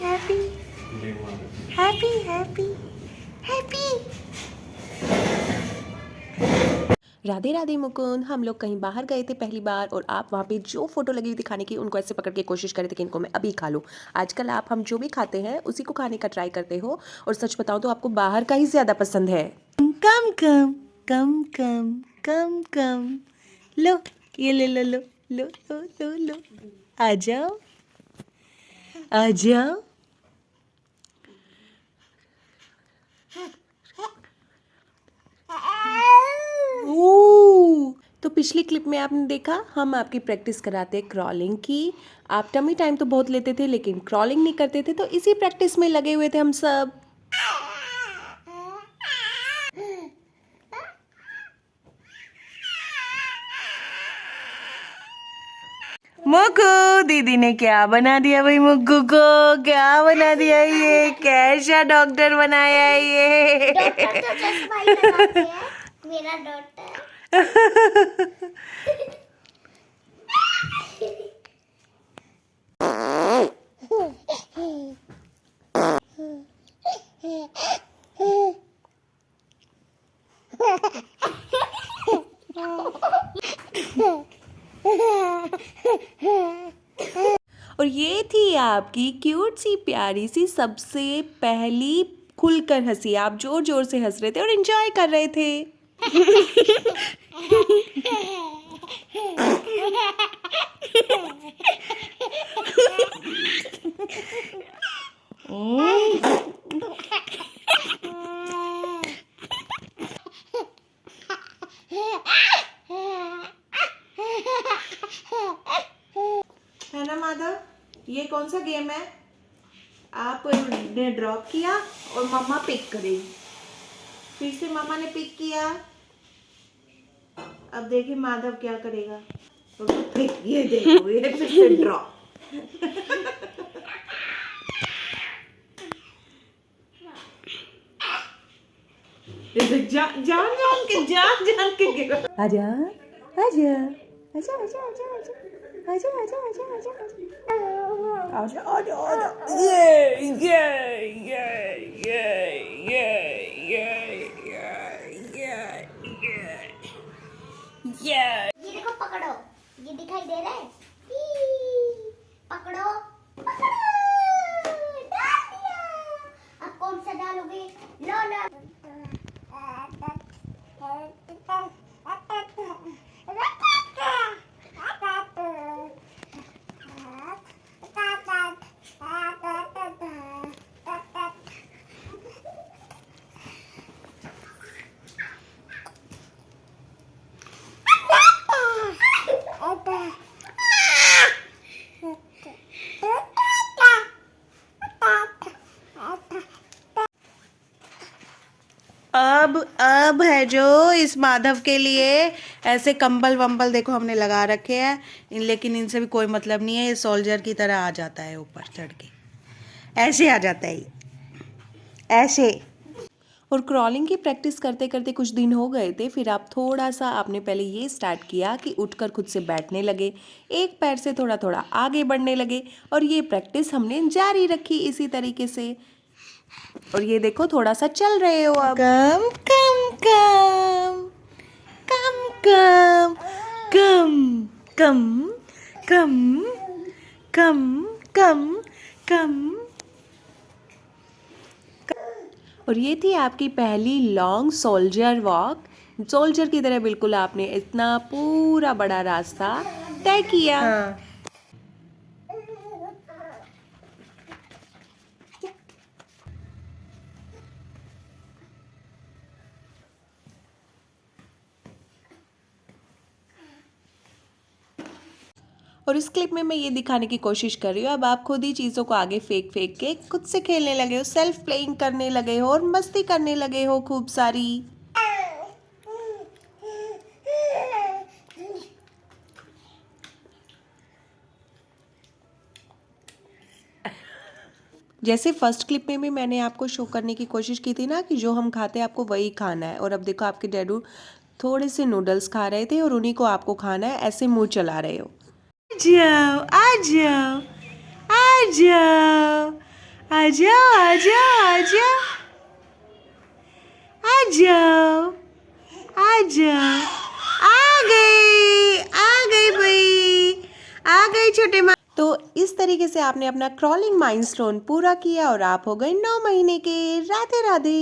Happy happy happy happy. Radhe Radhe Mukund. हम लोग कहीं बाहर गए थे पहली बार और आप वहाँ पे जो फोटो लगी हुई थी खाने की उनको ऐसे पकड़ के कोशिश कर रहे थे कि इनको मैं अभी खा लूँ। आजकल आप हम जो भी खाते हैं उसी को खाने का ट्राई करते हो और सच बताऊँ तो आपको बाहर का ही ज़्यादा पसंद है। कम कम कम कम कम कम लो, ये ले लो लो लो लो लो लो, आ जाओ आ जाओ। तो पिछली क्लिप में आपने देखा हम आपकी प्रैक्टिस कराते क्रॉलिंग की। आप टमी टाइम तो बहुत लेते थे लेकिन क्रॉलिंग नहीं करते थे, तो इसी प्रैक्टिस में लगे हुए थे हम सब। मुक्कू दीदी ने क्या बना दिया भाई, मुक्कू को क्या बना दिया, ये कैसा डॉक्टर बनाया है ये। डॉक्टर तो चश्मा ही लगाते हैं, मेरा डॉक्टर। और ये थी आपकी क्यूट सी प्यारी सी सबसे पहली खुलकर हंसी। आप जोर जोर से हंस रहे थे और एंजॉय कर रहे थे। है ना माधव, ये कौन सा गेम है? आपने ड्रॉप किया और मम्मा पिक करेगी, फिर से मम्मा ने पिक किया। अब देखिए माधव क्या करेगा। और तो पिक, ये देखो ये फिर से ड्रॉप। जान जान के गिरा। आजा आजा आजा आजा आजा आजा आजा आजा आजा आजा आजा आजा आजा। ये ये देखो, पकड़ो, ये दिखाई दे रहा है। ई, पकड़ो पकड़ो, डाल दिया। अब कौन सा डालोगे? लो लो। अब है जो इस माधव के लिए ऐसे कंबल वंबल देखो हमने लगा रखे हैं, लेकिन इनसे भी कोई मतलब नहीं है। ये सोल्जर की तरह आ जाता है, ऊपर चढ़ के ऐसे आ जाता है ये, ऐसे। और क्रॉलिंग की प्रैक्टिस करते करते कुछ दिन हो गए थे, फिर आप थोड़ा सा आपने पहले ये स्टार्ट किया कि उठकर खुद से बैठने लगे, एक पैर से थोड़ा थोड़ा आगे बढ़ने लगे, और ये प्रैक्टिस हमने जारी रखी इसी तरीके से। और ये देखो थोड़ा सा चल रहे हो अब। कम कम कम कम कम कम कम कम कम कम। और ये थी आपकी पहली लॉन्ग सोल्जर वॉक। सोल्जर की तरह बिल्कुल आपने इतना पूरा बड़ा रास्ता तय किया। हाँ। और इस क्लिप में मैं ये दिखाने की कोशिश कर रही हूँ, अब आप खुद ही चीज़ों को आगे फेंक फेंक के खुद से खेलने लगे हो, सेल्फ प्लेइंग करने लगे हो और मस्ती करने लगे हो खूब सारी। जैसे फर्स्ट क्लिप में भी मैंने आपको शो करने की कोशिश की थी ना कि जो हम खाते हैं आपको वही खाना है। और अब देखो आपके डैडू थोड़े से नूडल्स खा रहे थे और उन्हीं को आपको खाना है, ऐसे मुंह चला रहे हो। आ जाओ आ जाओ आ जाओ आजा आजा आजा आ जाओ आ जाओ। आ गई भाई, आ गई छोटे माँ। तो इस तरीके से आपने अपना क्रॉलिंग माइलस्टोन पूरा किया और आप हो गए 9 महीने के। राधे राधे।